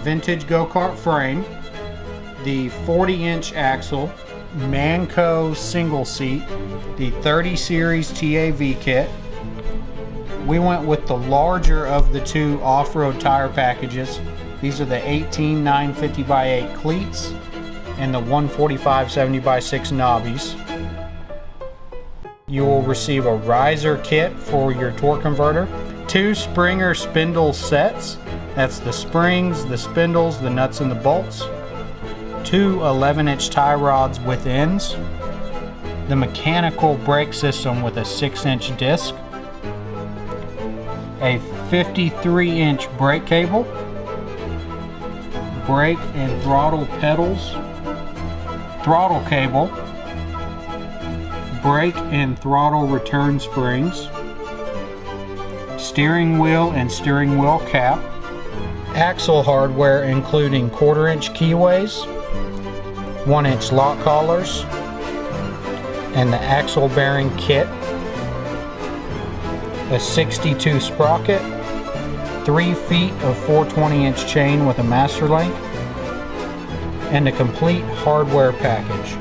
vintage go-kart frame, the 40-inch axle, Manco single seat, the 30 series TAV kit. We went with the larger of the two off-road tire packages. These are the 18 950 by 8 cleats and the 145 70 by 6 knobbies. You will receive a riser kit for your torque converter, 2 Springer spindle sets. That's the springs, the spindles, the nuts and the bolts. 2 11-inch tie rods with ends. The mechanical brake system with a 6-inch disc. A 53-inch brake cable. Brake and throttle pedals. Throttle cable. Brake and throttle return springs. Steering wheel and steering wheel cap. Axle hardware including 1/4-inch keyways, 1-inch lock collars, and the axle bearing kit, a 62 sprocket, 3 feet of 420-inch chain with a master link, and a complete hardware package.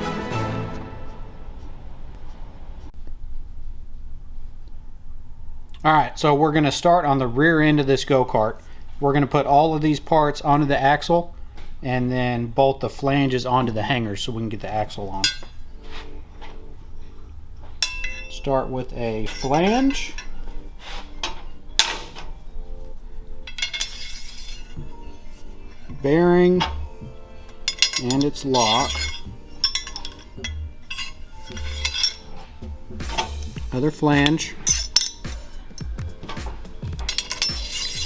Alright, so we're going to start on the rear end of this go-kart. We're going to put all of these parts onto the axle and then bolt the flanges onto the hangers so we can get the axle on. Start with a flange. Bearing and its lock. Other flange.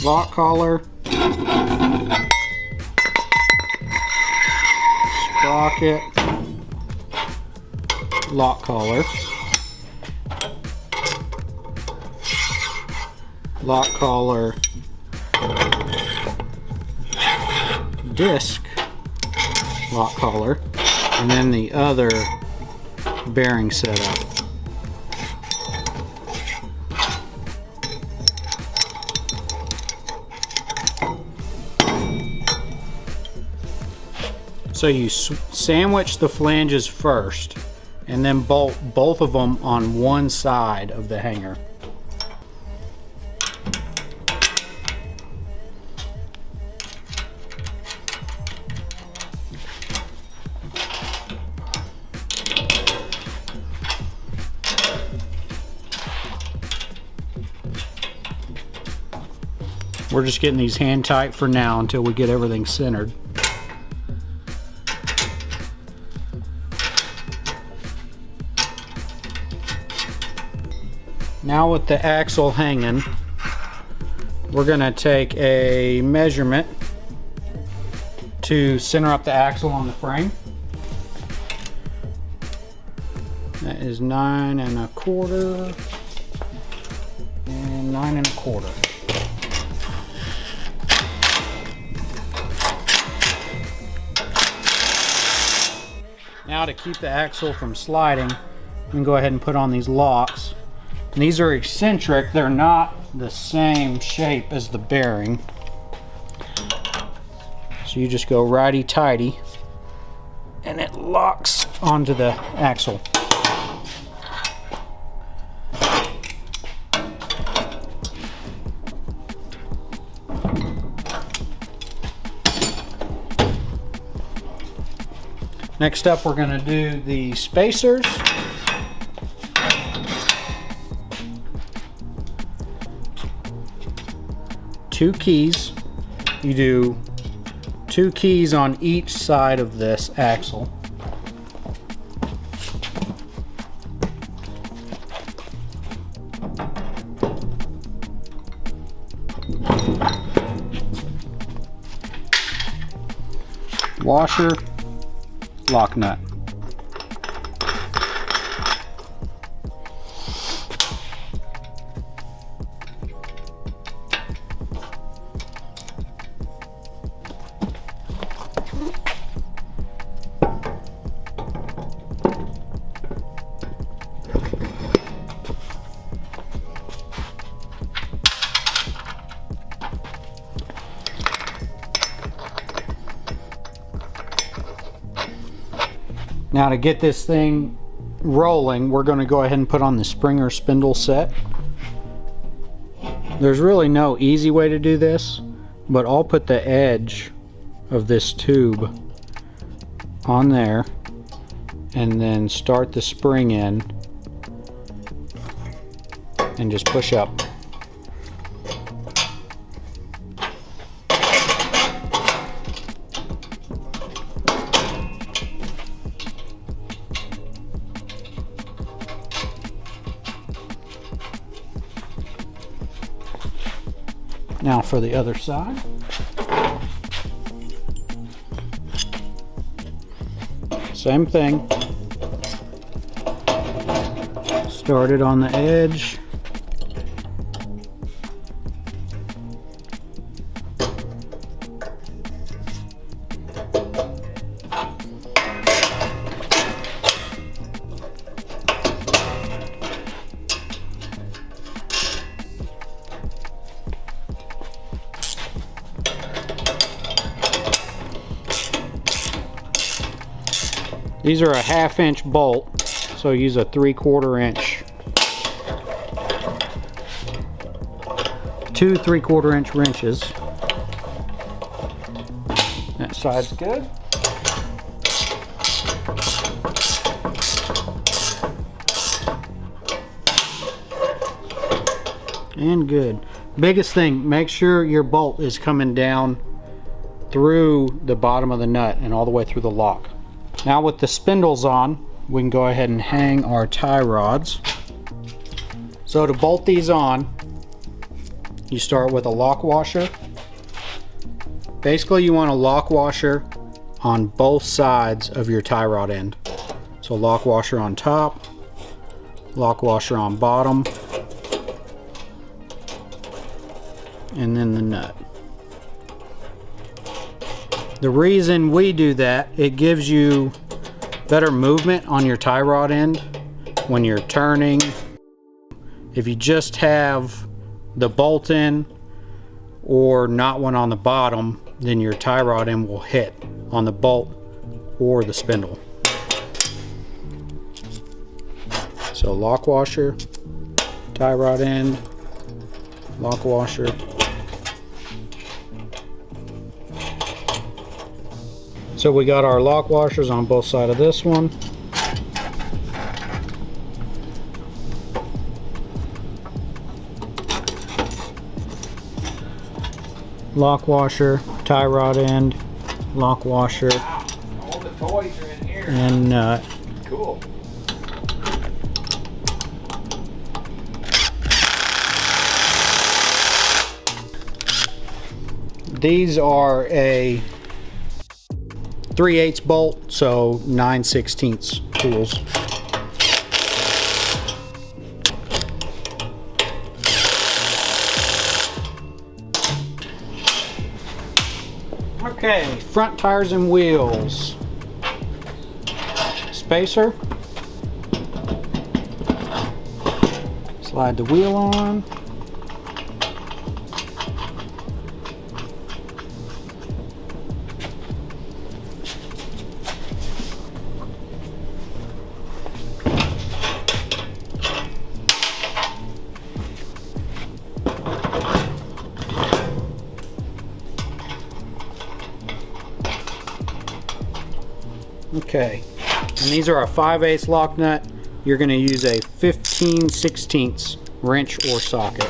Lock collar, sprocket, lock collar, lock collar, disc, lock collar, and then the other bearing setup. So you sandwich the flanges first and then bolt both of them on one side of the hanger. We're just getting these hand tight for now until we get everything centered. Now with the axle hanging, we're going to take a measurement to center up the axle on the frame. That is 9 1/4 and 9 1/4. Now to keep the axle from sliding, we can go ahead and put on these locks. And these are eccentric, they're not the same shape as the bearing. So you just go righty-tighty and it locks onto the axle. Next up, we're going to do the spacers. Two keys. You do 2 keys on each side of this axle. Washer, lock nut. Now to get this thing rolling, we're going to go ahead and put on the Springer spindle set. There's really no easy way to do this, but I'll put the edge of this tube on there and then start the spring in and just push up. Now for the other side. Same thing. Start it on the edge. These are a 1/2 inch bolt, so use a 3/4 inch. 2 3/4 inch wrenches. That side's good. And good. Biggest thing, make sure your bolt is coming down through the bottom of the nut and all the way through the lock. Now with the spindles on, we can go ahead and hang our tie rods. So to bolt these on, you start with a lock washer. Basically you want a lock washer on both sides of your tie rod end. So lock washer on top, lock washer on bottom, and then the nut. The reason we do that, it gives you better movement on your tie rod end when you're turning. If you just have the bolt in or not one on the bottom, then your tie rod end will hit on the bolt or the spindle. So lock washer, tie rod end, lock washer. So we got our lock washers on both sides of this one. Lock washer, tie rod end, lock washer. Wow, all the toys are in here. And nut. Cool. These are a 3/8 bolt, so 9/16 tools. Okay, front tires and wheels. Spacer. Slide the wheel on. Okay, and these are a 5/8 lock nut. You're going to use a 15/16 wrench or socket.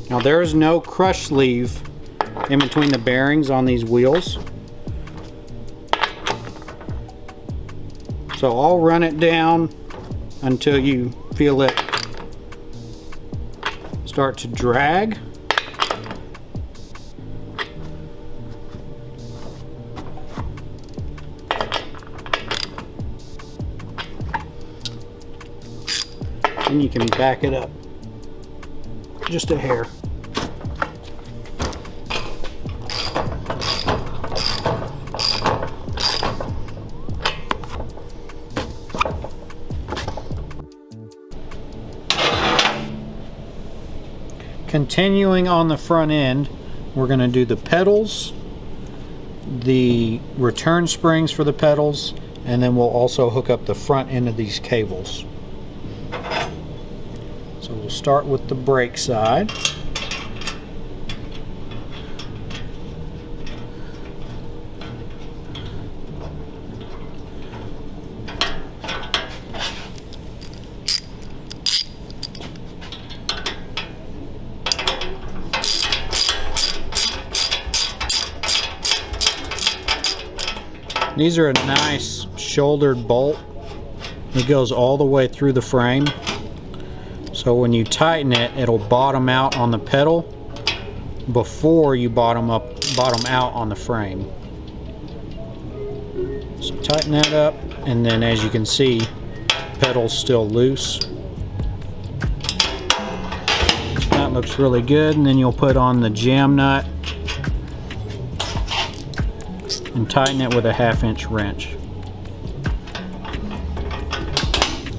Now there's no crush sleeve in between the bearings on these wheels. So I'll run it down until you feel it start to drag. And you can back it up just a hair. Continuing on the front end, we're going to do the pedals, the return springs for the pedals, and then we'll also hook up the front end of these cables. So we'll start with the brake side. These are a nice shouldered bolt. It goes all the way through the frame. So when you tighten it, it'll bottom out on the pedal before you bottom out on the frame. So tighten that up, and then as you can see, pedal's still loose. That looks really good, and then you'll put on the jam nut and tighten it with a 1/2-inch wrench.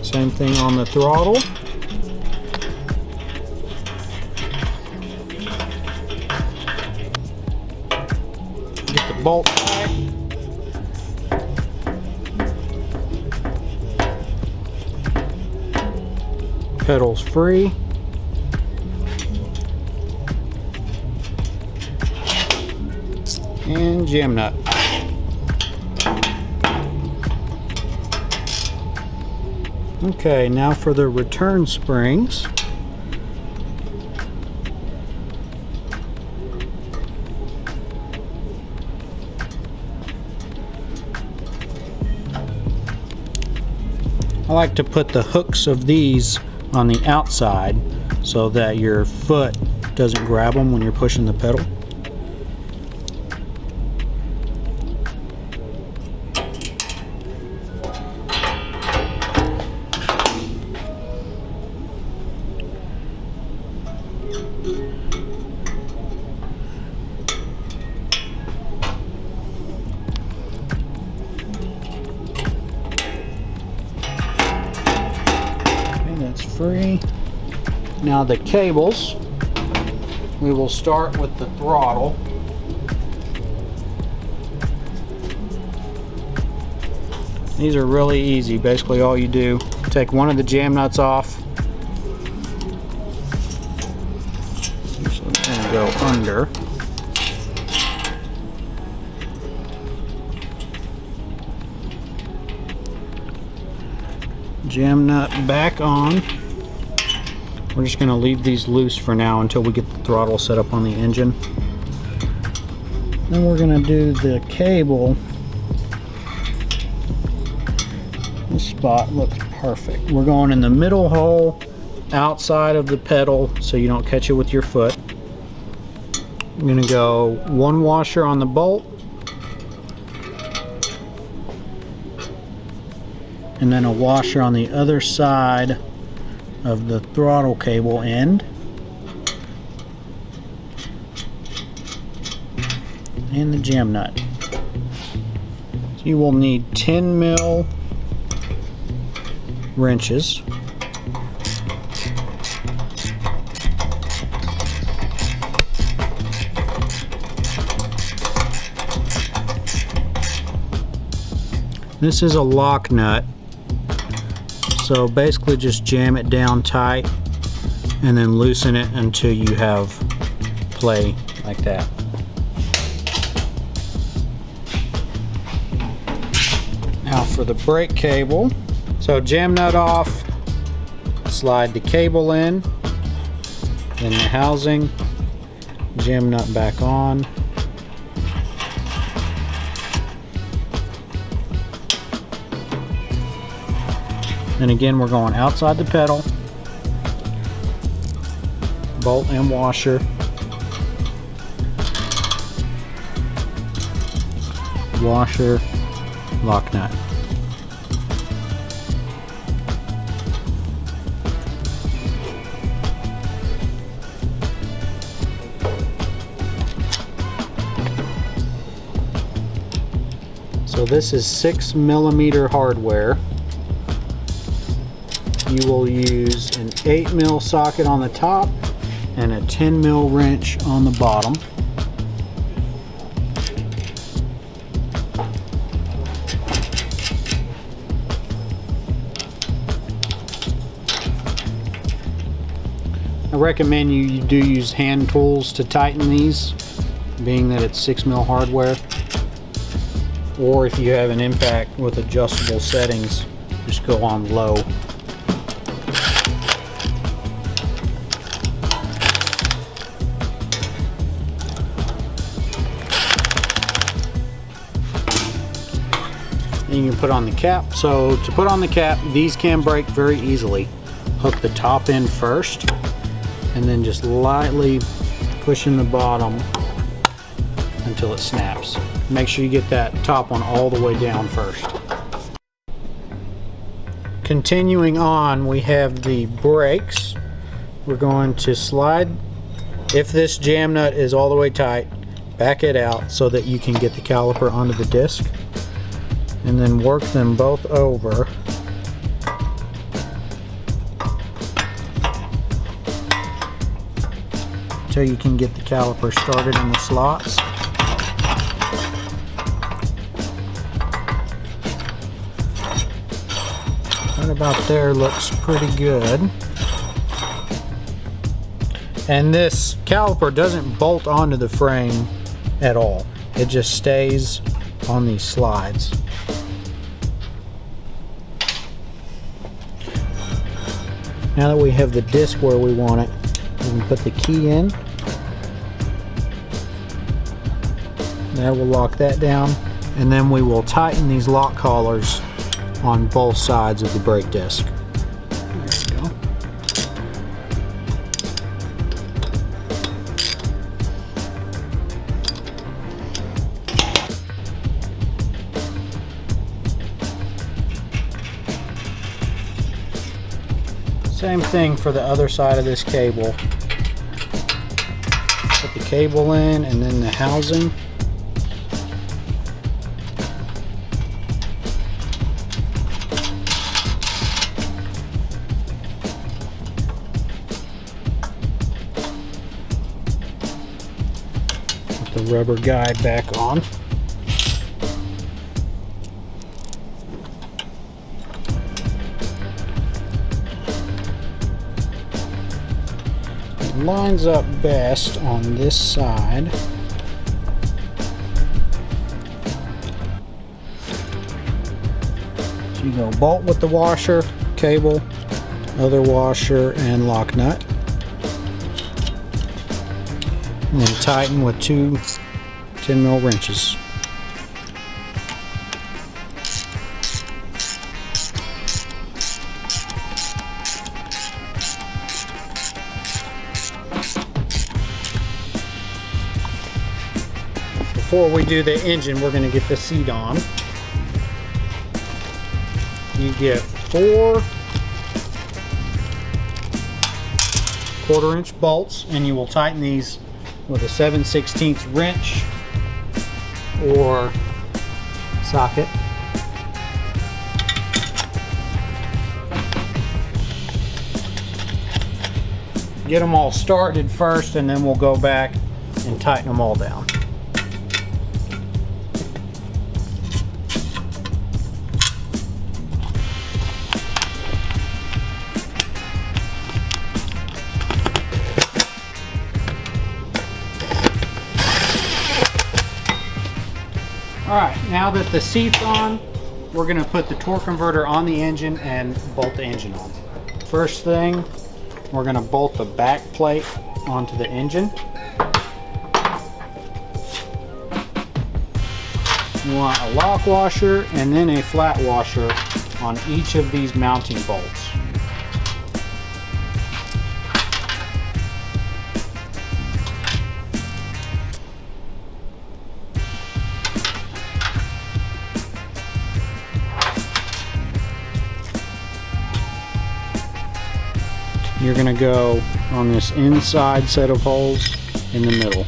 Same thing on the throttle. Get the bolt tight. Pedals free. And jam nut. Okay, now for the return springs. I like to put the hooks of these on the outside so that your foot doesn't grab them when you're pushing the pedal. Free. Now the cables, we will start with the throttle. These are really easy. Basically all you do, take one of the jam nuts off. So it's going to go under. Jam nut back on. We're just going to leave these loose for now until we get the throttle set up on the engine. Then we're going to do the cable. This spot looks perfect. We're going in the middle hole outside of the pedal so you don't catch it with your foot. I'm going to go one washer on the bolt, and then a washer on the other side of the throttle cable end, and the jam nut. So you will need 10mm wrenches. This is a lock nut. So basically just jam it down tight and then loosen it until you have play like that. Now for the brake cable. So jam nut off, slide the cable in, then the housing, jam nut back on. And again, we're going outside the pedal, bolt and washer, washer, lock nut. So this is 6mm hardware. You will use an 8mm socket on the top and a 10 mil wrench on the bottom. I recommend you do use hand tools to tighten these, being that it's 6 mil hardware. Or if you have an impact with adjustable settings, just go on low. And you can put on the cap. So to put on the cap, these can break very easily. Hook the top end first, and then just lightly pushing the bottom until it snaps. Make sure you get that top one all the way down first. Continuing on, we have the brakes. We're going to slide, if this jam nut is all the way tight, back it out so that you can get the caliper onto the disc, and then work them both over. Until you can get the caliper started in the slots. Right about there looks pretty good. And this caliper doesn't bolt onto the frame at all. It just stays on these slides. Now that we have the disc where we want it, we can put the key in. That will lock that down, and then we will tighten these lock collars on both sides of the brake disc. There we go. Same thing for the other side of this cable. Put the cable in and then the housing. Put the rubber guide back on. Lines up best on this side. So you go bolt with the washer, cable, other washer, and lock nut. And then tighten with two 10 mil wrenches. Before we do the engine, we're going to get the seat on. You get 4 1/4-inch bolts, and you will tighten these with a 7/16 wrench or socket. Get them all started first, and then we'll go back and tighten them all down. Alright, now that the seat's on, we're going to put the torque converter on the engine and bolt the engine on. First thing, we're going to bolt the back plate onto the engine. You want a lock washer and then a flat washer on each of these mounting bolts. You're going to go on this inside set of holes in the middle.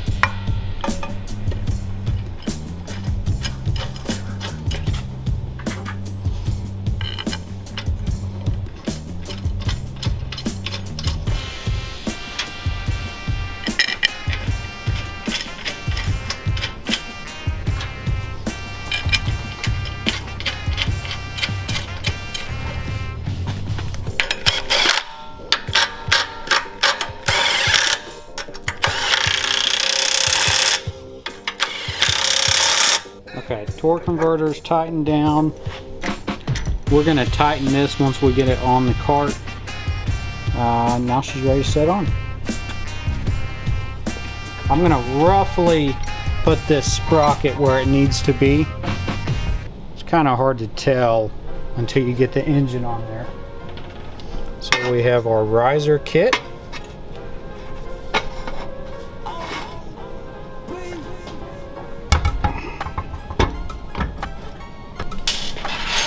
torque converter is tightened down. We're going to tighten this once we get it on the cart. Now she's ready to set on. I'm going to roughly put this sprocket where it needs to be. It's kind of hard to tell until you get the engine on there. So we have our riser kit.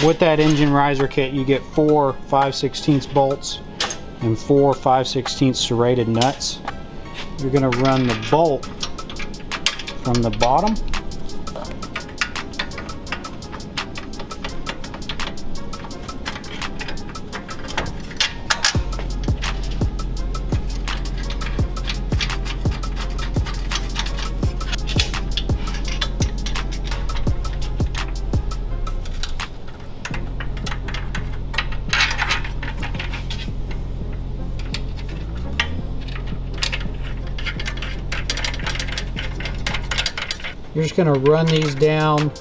With that engine riser kit, you get 4 5/16 bolts and 4 5/16 serrated nuts. You're going to run the bolt from the bottom. You're just going to run these down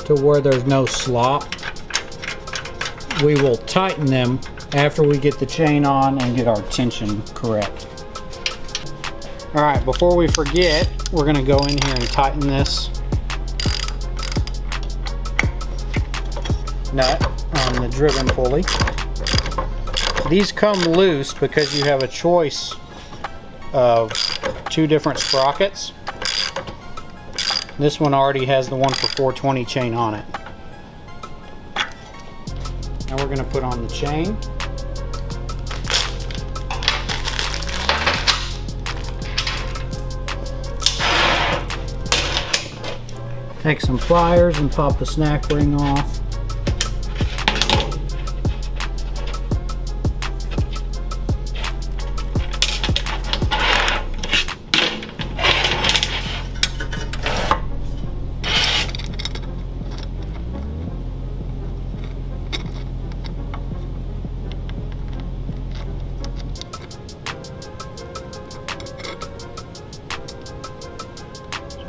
to where there's no slop. We will tighten them after we get the chain on and get our tension correct. Alright, before we forget, we're going to go in here and tighten this nut on the driven pulley. These come loose because you have a choice of 2 different sprockets. This one already has the one for 420 chain on it. Now we're going to put on the chain. Take some pliers and pop the snack ring off.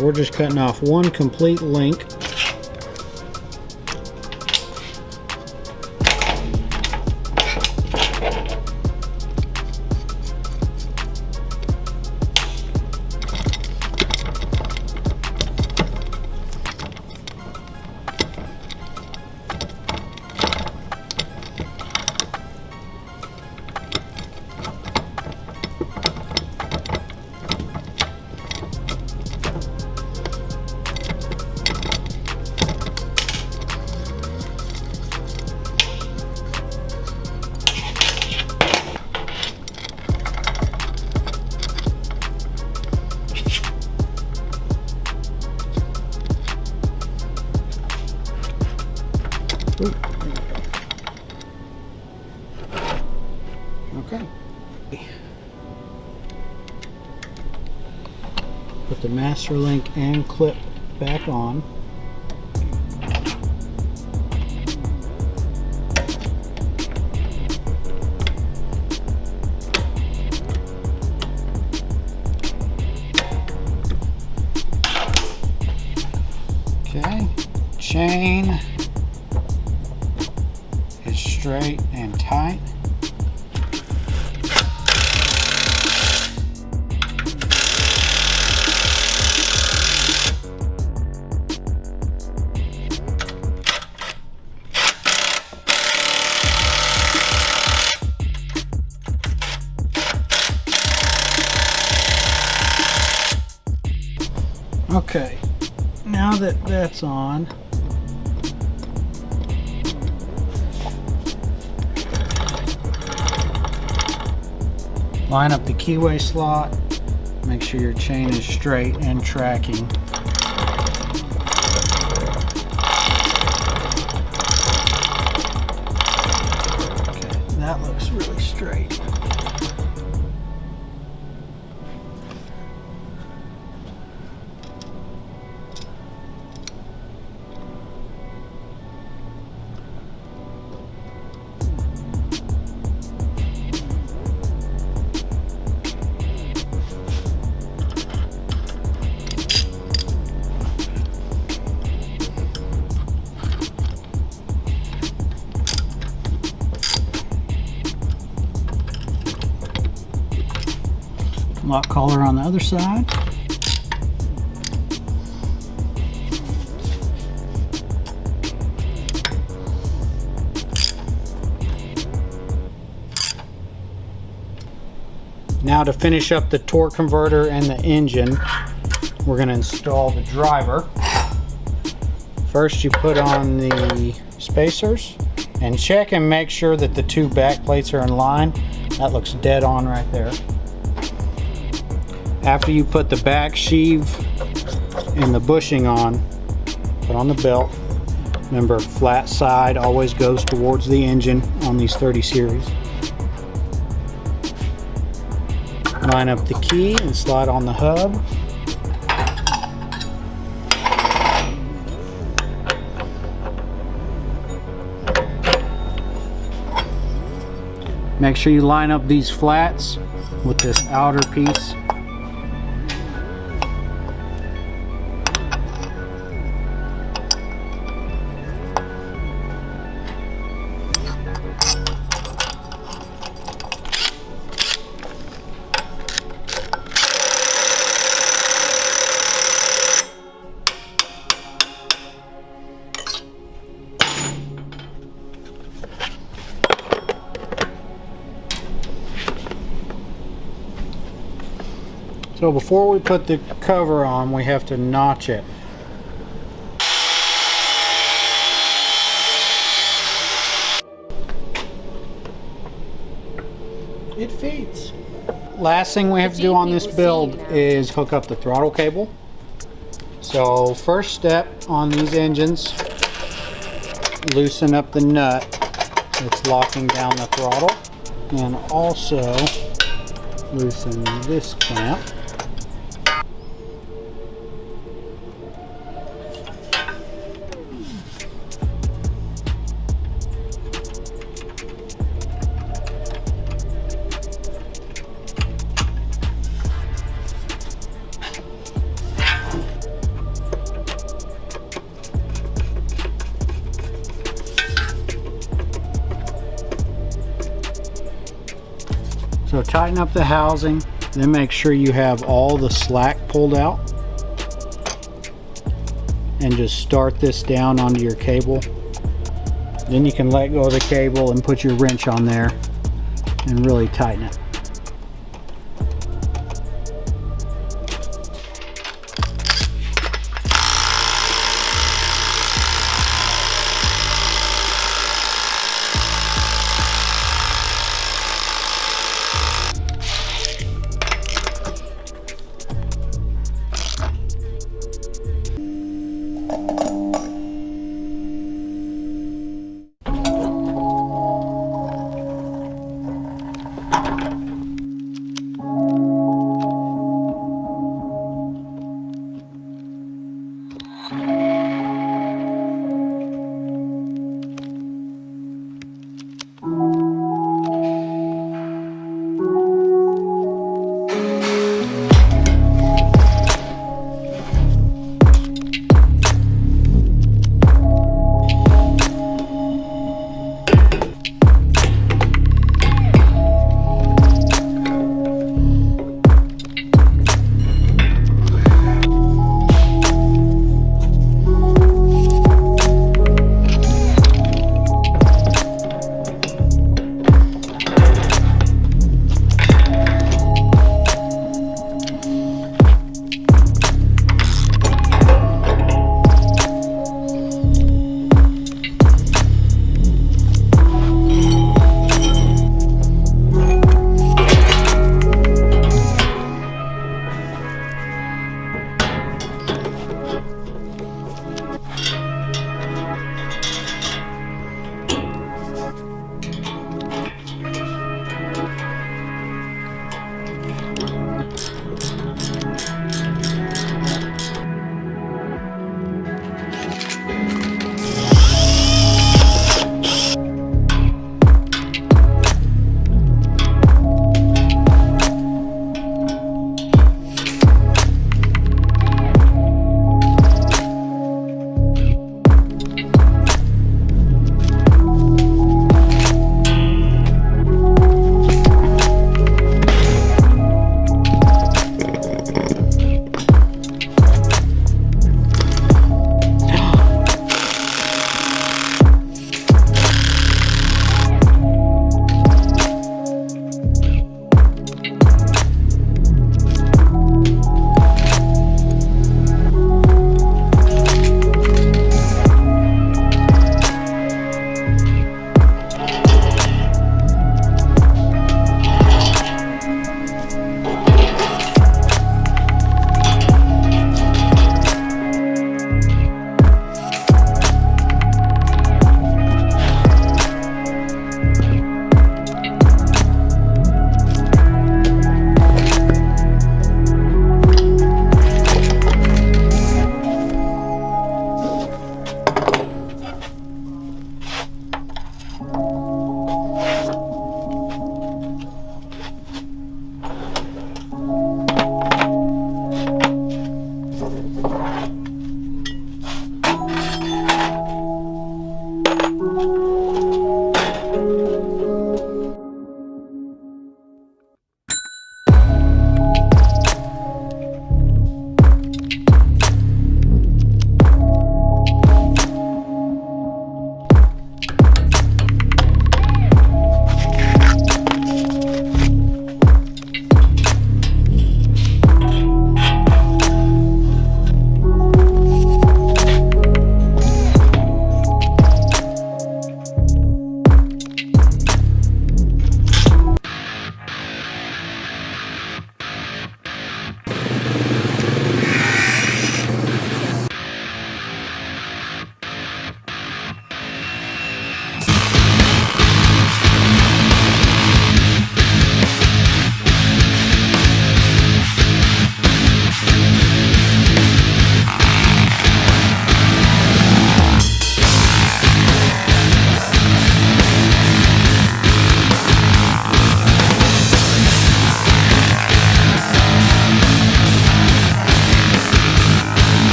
We're just cutting off one complete link. Okay. Put the master link and clip back on. Okay, chain is straight and tight. Okay, now that that's on, line up the keyway slot, make sure your chain is straight and tracking. Okay, that looks really straight. Lock collar on the other side. Now to finish up the torque converter and the engine, we're going to install the driver. First you put on the spacers and check and make sure that the two back plates are in line. That looks dead on right there. After you put the back sheave and the bushing on, put on the belt. Remember, flat side always goes towards the engine on these 30 series. Line up the key and slide on the hub. Make sure you line up these flats with this outer piece. So before we put the cover on, we have to notch it. It fits. Last thing we have to do on this build is hook up the throttle cable. So first step on these engines, loosen up the nut that's locking down the throttle, and also loosen this clamp. So tighten up the housing, then make sure you have all the slack pulled out, and just start this down onto your cable. Then you can let go of the cable and put your wrench on there and really tighten it.